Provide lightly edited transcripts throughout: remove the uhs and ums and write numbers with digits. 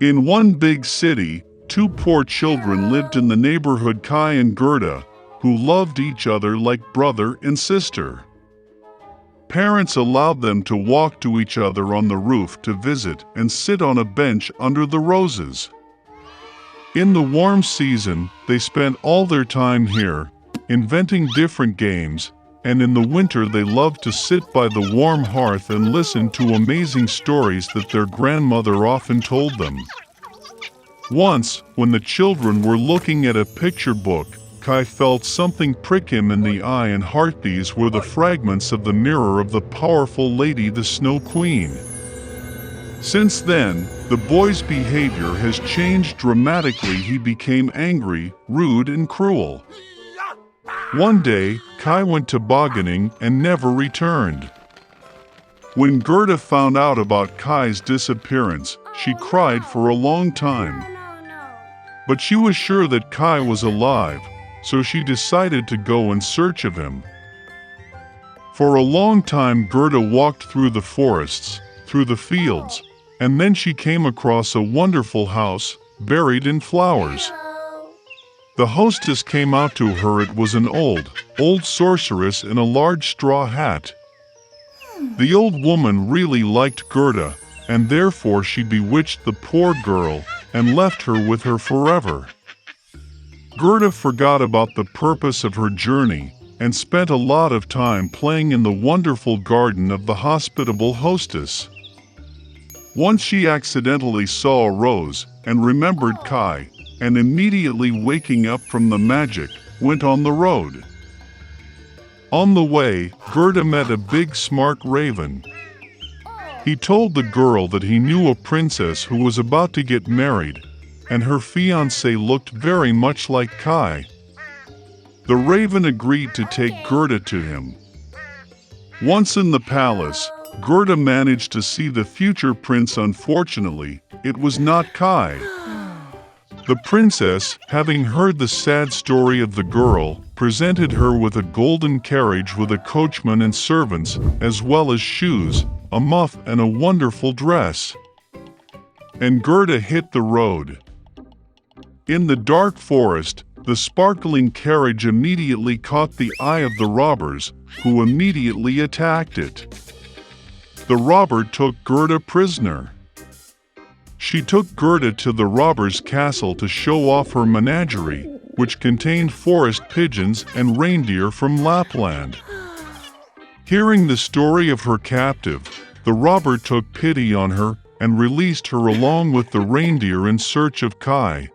In one big city, two poor children lived in the neighborhood, Kai and Gerda, who loved each other like brother and sister. Parents allowed them to walk to each other on the roof to visit and sit on a bench under the roses. In the warm season, they spent all their time here, inventing different games, and in the winter they loved to sit by the warm hearth and listen to amazing stories that their grandmother often told them. Once, when the children were looking at a picture book, Kai felt something prick him in the eye and heart. These were the fragments of the mirror of the powerful lady, the Snow Queen. Since then, the boy's behavior has changed dramatically. He became angry, rude, and cruel. One day, Kai went tobogganing and never returned. When Gerda found out about Kai's disappearance, she cried for a long time. But she was sure that Kai was alive, so she decided to go in search of him. For a long time, Gerda walked through the forests, through the fields, and then she came across a wonderful house, buried in flowers. The hostess came out to her. It was an old sorceress in a large straw hat. The old woman really liked Gerda, and therefore she bewitched the poor girl and left her with her forever. Gerda forgot about the purpose of her journey and spent a lot of time playing in the wonderful garden of the hospitable hostess. Once she accidentally saw a rose and remembered Kai, and immediately waking up from the magic, went on the road. On the way, Gerda met a big smart raven. He told the girl that he knew a princess who was about to get married, and her fiancé looked very much like Kai. The raven agreed to take Gerda to him. Once in the palace, Gerda managed to see the future prince. Unfortunately, it was not Kai. The princess, having heard the sad story of the girl, presented her with a golden carriage with a coachman and servants, as well as shoes, a muff, and a wonderful dress. And Gerda hit the road. In the dark forest, the sparkling carriage immediately caught the eye of the robbers, who immediately attacked it. The robber took Gerda prisoner. She took Gerda to the robber's castle to show off her menagerie, which contained forest pigeons and reindeer from Lapland. Hearing the story of her captive, the robber took pity on her and released her along with the reindeer in search of Kai.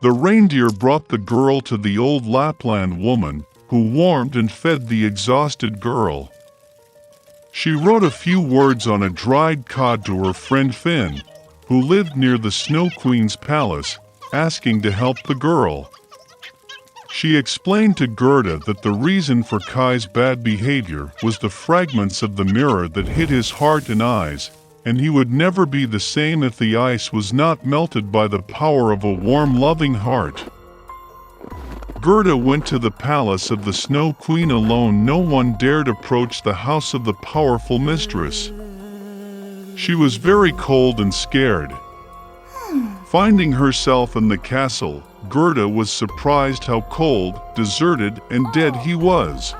The reindeer brought the girl to the old Lapland woman, who warmed and fed the exhausted girl. She wrote a few words on a dried cod to her friend Finn, who lived near the Snow Queen's palace, asking to help the girl. She explained to Gerda that the reason for Kai's bad behavior was the fragments of the mirror that hit his heart and eyes, and he would never be the same if the ice was not melted by the power of a warm, loving heart. Gerda went to the palace of the Snow Queen alone. No one dared approach the house of the powerful mistress. She was very cold and scared. Finding herself in the castle, Gerda was surprised how cold, deserted, and dead he was.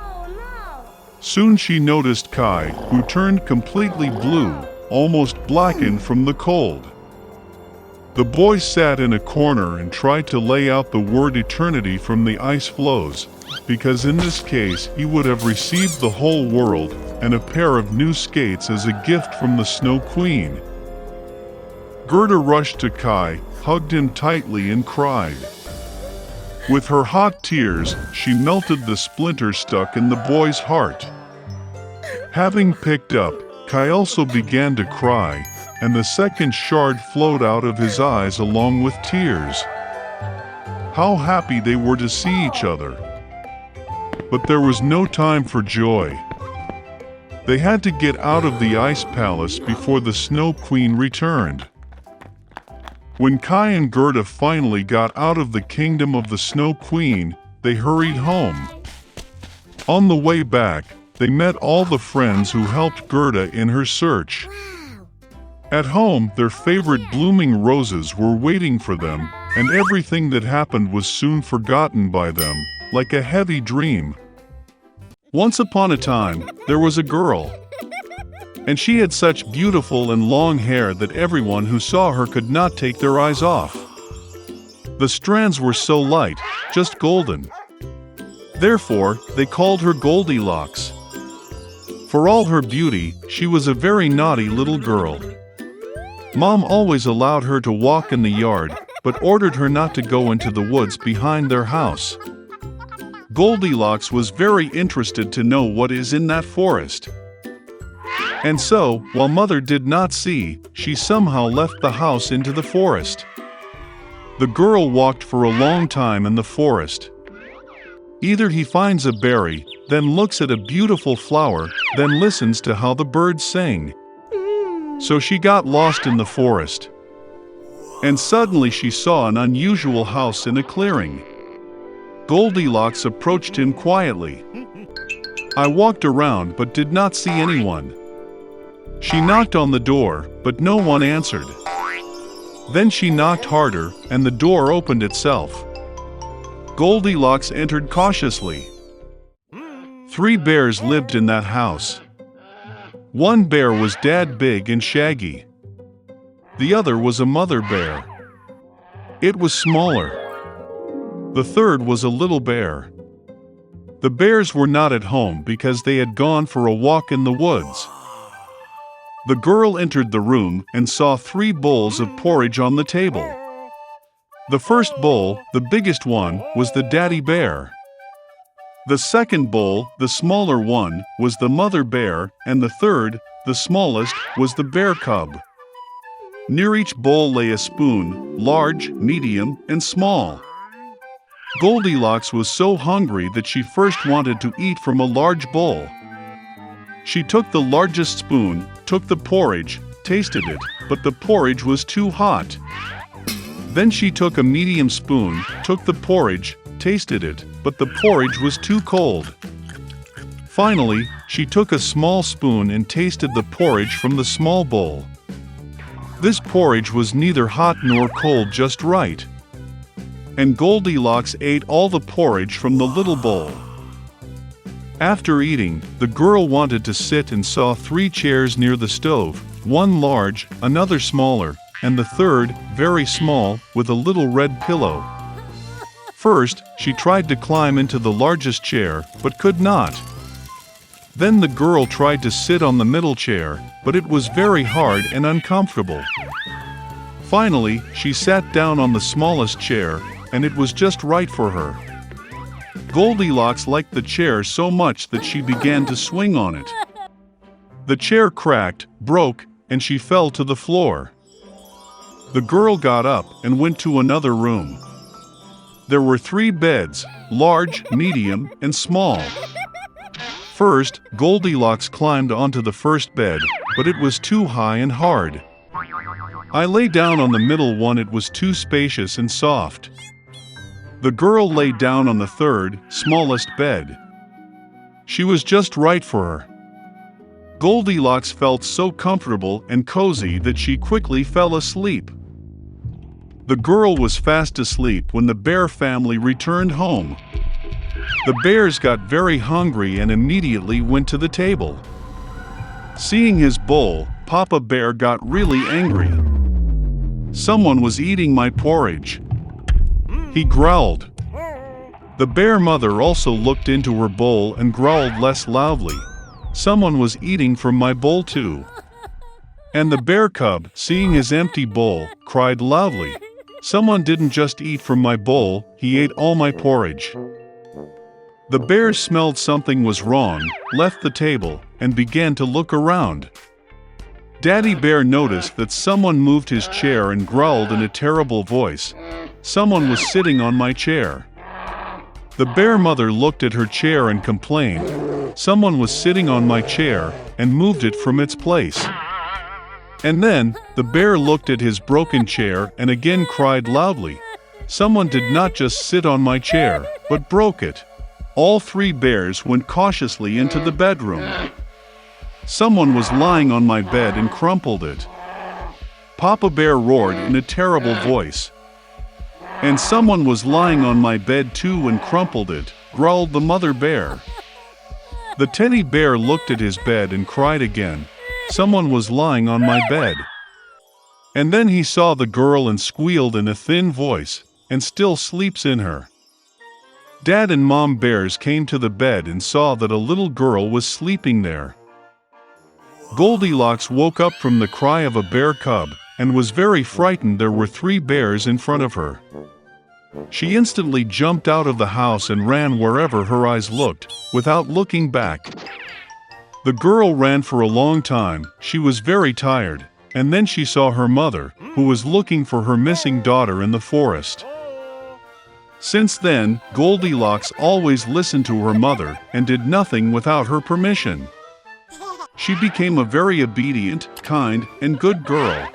Soon she noticed Kai, who turned completely blue, almost blackened from the cold. The boy sat in a corner and tried to lay out the word eternity from the ice floes, because in this case he would have received the whole world and a pair of new skates as a gift from the Snow Queen. Gerda rushed to Kai, hugged him tightly and cried. With her hot tears, she melted the splinter stuck in the boy's heart. Having picked up, Kai also began to cry, and the second shard flowed out of his eyes along with tears. How happy they were to see each other! But there was no time for joy. They had to get out of the ice palace before the Snow Queen returned. When Kai and Gerda finally got out of the kingdom of the Snow Queen, they hurried home. On the way back, they met all the friends who helped Gerda in her search. At home, their favorite blooming roses were waiting for them, and everything that happened was soon forgotten by them, like a heavy dream. Once upon a time, there was a girl, and she had such beautiful and long hair that everyone who saw her could not take their eyes off. The strands were so light, just golden. Therefore, they called her Goldilocks. For all her beauty, she was a very naughty little girl. Mom always allowed her to walk in the yard, but ordered her not to go into the woods behind their house. Goldilocks was very interested to know what is in that forest. And so, while Mother did not see, she somehow left the house into the forest. The girl walked for a long time in the forest. Either he finds a berry, then looks at a beautiful flower, then listens to how the birds sing. So she got lost in the forest. And suddenly she saw an unusual house in a clearing. Goldilocks approached him quietly. I walked around but did not see anyone. She knocked on the door, but no one answered. Then she knocked harder, and the door opened itself. Goldilocks entered cautiously. 3 bears lived in that house. One bear was dad big and shaggy. The other was a mother bear. It was smaller. The third was a little bear. The bears were not at home because they had gone for a walk in the woods. The girl entered the room and saw 3 bowls of porridge on the table. The first bowl, the biggest one, was the daddy bear. The second bowl, the smaller one, was the mother bear, and the third, the smallest, was the bear cub. Near each bowl lay a spoon, large, medium, and small. Goldilocks was so hungry that she first wanted to eat from a large bowl. She took the largest spoon, took the porridge, tasted it, but the porridge was too hot. Then she took a medium spoon, took the porridge, tasted it, but the porridge was too cold. Finally, she took a small spoon and tasted the porridge from the small bowl. This porridge was neither hot nor cold, just right. And Goldilocks ate all the porridge from the little bowl. After eating, the girl wanted to sit and saw 3 chairs near the stove, one large, another smaller, and the third, very small, with a little red pillow. First, she tried to climb into the largest chair, but could not. Then the girl tried to sit on the middle chair, but it was very hard and uncomfortable. Finally, she sat down on the smallest chair, and it was just right for her. Goldilocks liked the chair so much that she began to swing on it. The chair cracked, broke, and she fell to the floor. The girl got up and went to another room. There were 3 beds, large, medium, and small. First, Goldilocks climbed onto the first bed, but it was too high and hard. I lay down on the middle one, it was too spacious and soft. The girl lay down on the third, smallest bed. She was just right for her. Goldilocks felt so comfortable and cozy that she quickly fell asleep. The girl was fast asleep when the bear family returned home. The bears got very hungry and immediately went to the table. Seeing his bowl, Papa Bear got really angry. Someone was eating my porridge. He growled. The bear mother also looked into her bowl and growled less loudly. Someone was eating from my bowl too. And the bear cub, seeing his empty bowl, cried loudly. Someone didn't just eat from my bowl, he ate all my porridge. The bears smelled something was wrong, left the table, and began to look around. Daddy Bear noticed that someone moved his chair and growled in a terrible voice. Someone was sitting on my chair. The bear mother looked at her chair and complained. Someone was sitting on my chair and moved it from its place. And then, the bear looked at his broken chair and again cried loudly. Someone did not just sit on my chair, but broke it. All 3 bears went cautiously into the bedroom. Someone was lying on my bed and crumpled it. Papa Bear roared in a terrible voice. And someone was lying on my bed too and crumpled it, growled the mother bear. The teddy bear looked at his bed and cried again. Someone was lying on my bed. And then he saw the girl and squealed in a thin voice, and still sleeps in her. Dad and Mom bears came to the bed and saw that a little girl was sleeping there. Goldilocks woke up from the cry of a bear cub, and was very frightened. There were 3 bears in front of her. She instantly jumped out of the house and ran wherever her eyes looked, without looking back. The girl ran for a long time. She was very tired, and then she saw her mother, who was looking for her missing daughter in the forest. Since then, Goldilocks always listened to her mother and did nothing without her permission. She became a very obedient, kind, and good girl.